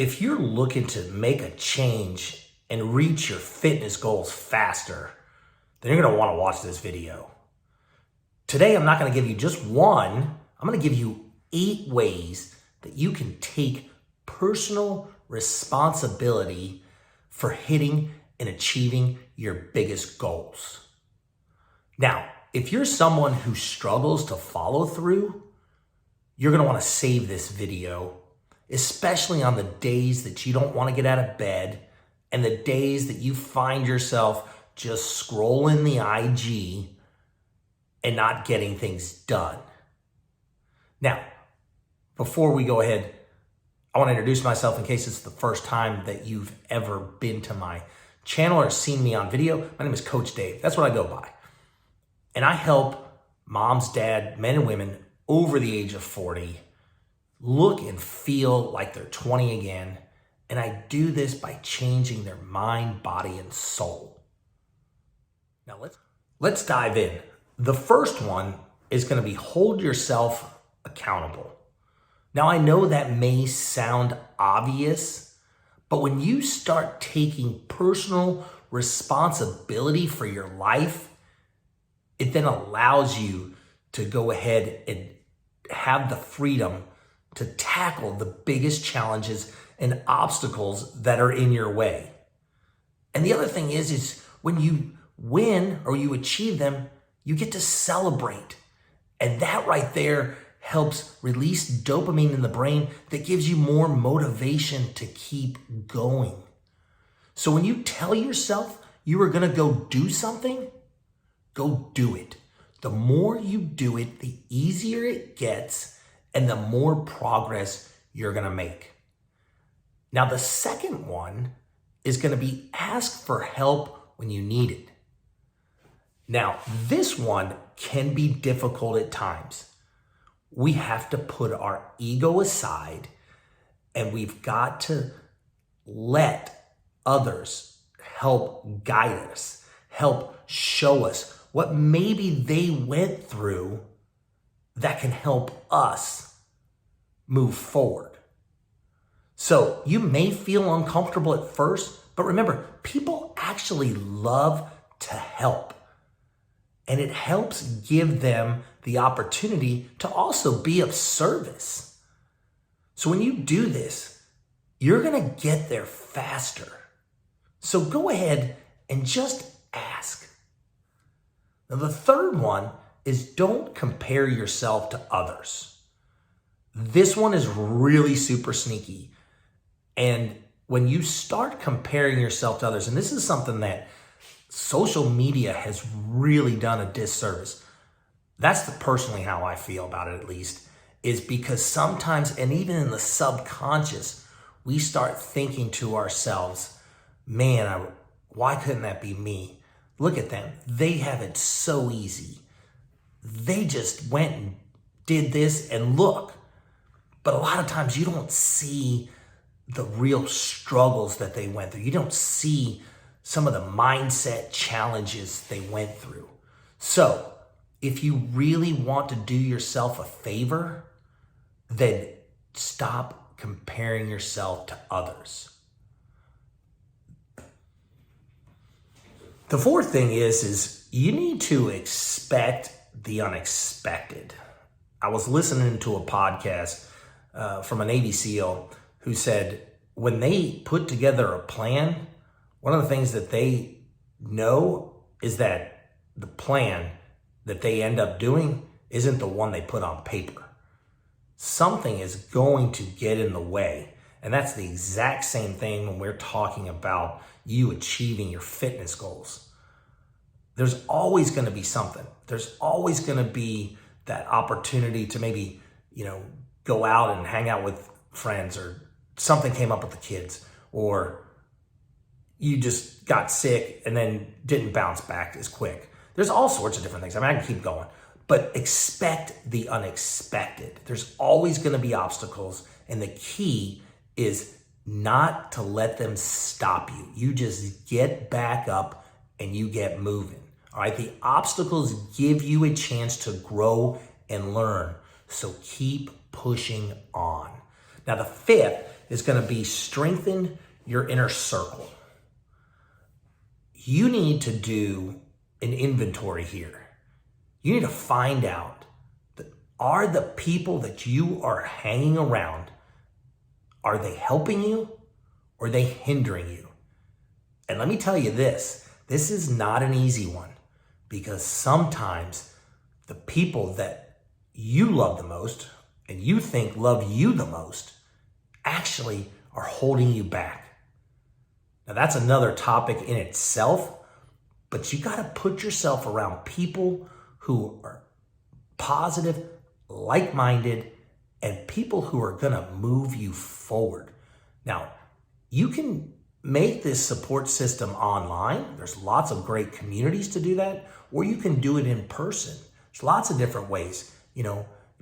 If you're looking to make a change and reach your fitness goals faster, then you're going to want to watch this video. Today, I'm not going to give you just one. I'm going to give you 8 ways that you can take personal responsibility for hitting and achieving your biggest goals. Now, if you're someone who struggles to follow through, you're going to want to save this video, especially on the days that you don't want to get out of bed and the days that you find yourself just scrolling the IG and not getting things done. Now, before we go ahead, I want to introduce myself in case it's the first time that you've ever been to my channel or seen me on video. My name is Coach Dave. That's what I go by. And I help moms, dad, men and women over the age of 40 look and feel like they're 20 again. And I do this by changing their mind, body, and soul. Now let's dive in. The first one is going to be hold yourself accountable. Now I know that may sound obvious, but when you start taking personal responsibility for your life, it then allows you to go ahead and have the freedom to tackle the biggest challenges and obstacles that are in your way. And the other thing is when you win or you achieve them, you get to celebrate. And that right there helps release dopamine in the brain that gives you more motivation to keep going. So when you tell yourself you are going to go do something, go do it. The more you do it, the easier it gets and the more progress you're going to make. Now, the second one is going to be ask for help when you need it. Now, this one can be difficult at times. We have to put our ego aside and we've got to let others help guide us, help show us what maybe they went through that can help us move forward. So you may feel uncomfortable at first, but remember, people actually love to help. And it helps give them the opportunity to also be of service. So when you do this, you're going to get there faster. So go ahead and just ask. Now, the third one is don't compare yourself to others. This one is really super sneaky. And when you start comparing yourself to others, and this is something that social media has really done a disservice. That's personally how I feel about it, at least, is because sometimes, and even in the subconscious, we start thinking to ourselves, man, why couldn't that be me? Look at them. They have it so easy. They just went and did this and look. But a lot of times you don't see the real struggles that they went through. You don't see some of the mindset challenges they went through. So if you really want to do yourself a favor, then stop comparing yourself to others. The fourth thing is you need to expect the unexpected. I was listening to a podcast from a Navy SEAL who said when they put together a plan, one of the things that they know is that the plan that they end up doing isn't the one they put on paper. Something is going to get in the way. And that's the exact same thing when we're talking about you achieving your fitness goals. There's always going to be something. There's always going to be that opportunity to maybe, go out and hang out with friends, or something came up with the kids, or you just got sick and then didn't bounce back as quick. There's all sorts of different things. I can keep going, but expect the unexpected. There's always going to be obstacles. And the key is not to let them stop you. You just get back up and you get moving. All right. The obstacles give you a chance to grow and learn. So keep pushing on. Now, the fifth is going to be strengthen your inner circle. You need to do an inventory here. You need to find out that are the people that you are hanging around, are they helping you or are they hindering you? And let me tell you this is not an easy one, because sometimes the people that you love the most and you think love you the most actually are holding you back. Now that's another topic in itself, but you got to put yourself around people who are positive, like-minded, and people who are going to move you forward. Now, you can make this support system online. There's lots of great communities to do that, or you can do it in person. There's lots of different ways,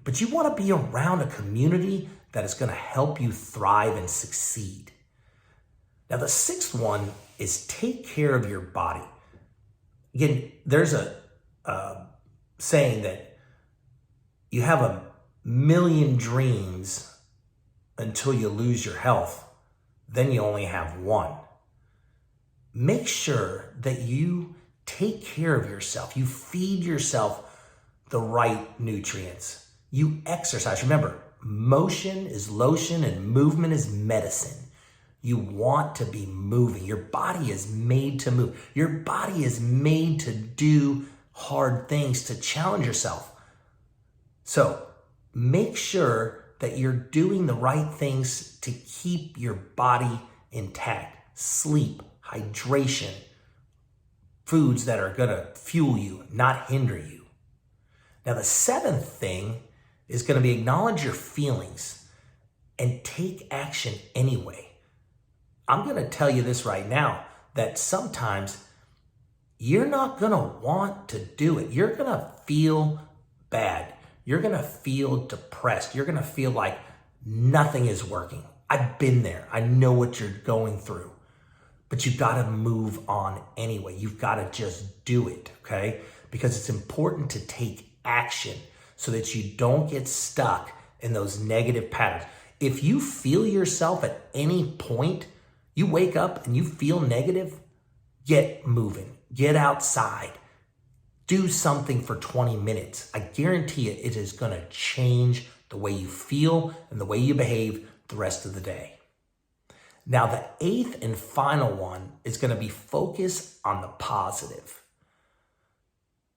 but you want to be around a community that is going to help you thrive and succeed. Now, the sixth one is take care of your body. Again, there's a saying that you have a million dreams until you lose your health. Then you only have one. Make sure that you take care of yourself. You feed yourself the right nutrients. You exercise. Remember, motion is lotion and movement is medicine. You want to be moving. Your body is made to move. Your body is made to do hard things, to challenge yourself. So make sure that you're doing the right things to keep your body intact. Sleep, hydration, foods that are going to fuel you, not hinder you. Now, the seventh thing is going to be acknowledge your feelings and take action anyway. I'm going to tell you this right now, that sometimes you're not going to want to do it. You're going to feel bad. You're going to feel depressed. You're going to feel like nothing is working. I've been there. I know what you're going through. But you've got to move on anyway. You've got to just do it, okay? Because it's important to take action so that you don't get stuck in those negative patterns. If you feel yourself at any point, you wake up and you feel negative, get moving, get outside, do something for 20 minutes. I guarantee you, it is going to change the way you feel and the way you behave the rest of the day. Now, the eighth and final one is going to be focus on the positive.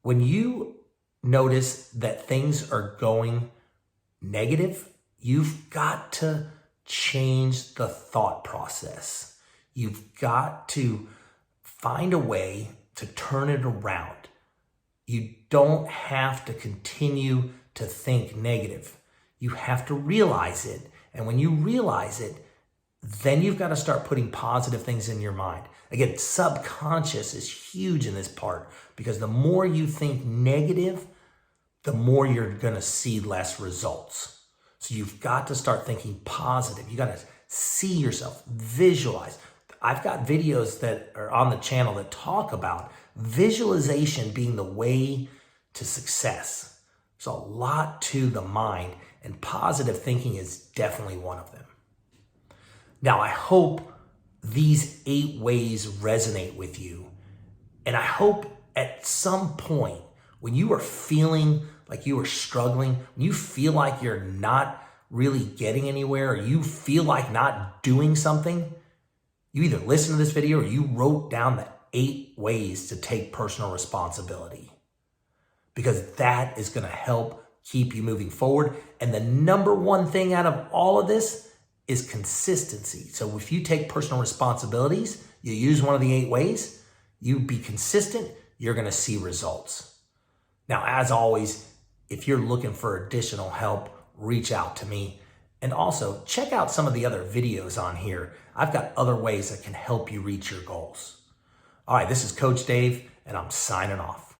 When you notice that things are going negative, you've got to change the thought process. You've got to find a way to turn it around. You don't have to continue to think negative. You have to realize it. And when you realize it, then you've got to start putting positive things in your mind. Again, subconscious is huge in this part, because the more you think negative, the more you're going to see less results. So you've got to start thinking positive. You got to see yourself, visualize. I've got videos that are on the channel that talk about visualization being the way to success. There's a lot to the mind, and positive thinking is definitely one of them. Now, I hope these 8 ways resonate with you. And I hope at some point when you are feeling like you are struggling, when you feel like you're not really getting anywhere, or you feel like not doing something, you either listen to this video or you wrote down the 8 ways to take personal responsibility, because that is going to help keep you moving forward. And the number one thing out of all of this is consistency. So if you take personal responsibilities, you use one of the 8 ways, you be consistent, you're going to see results. Now, as always, if you're looking for additional help, reach out to me. And also check out some of the other videos on here. I've got other ways that can help you reach your goals. All right, this is Coach Dave, and I'm signing off.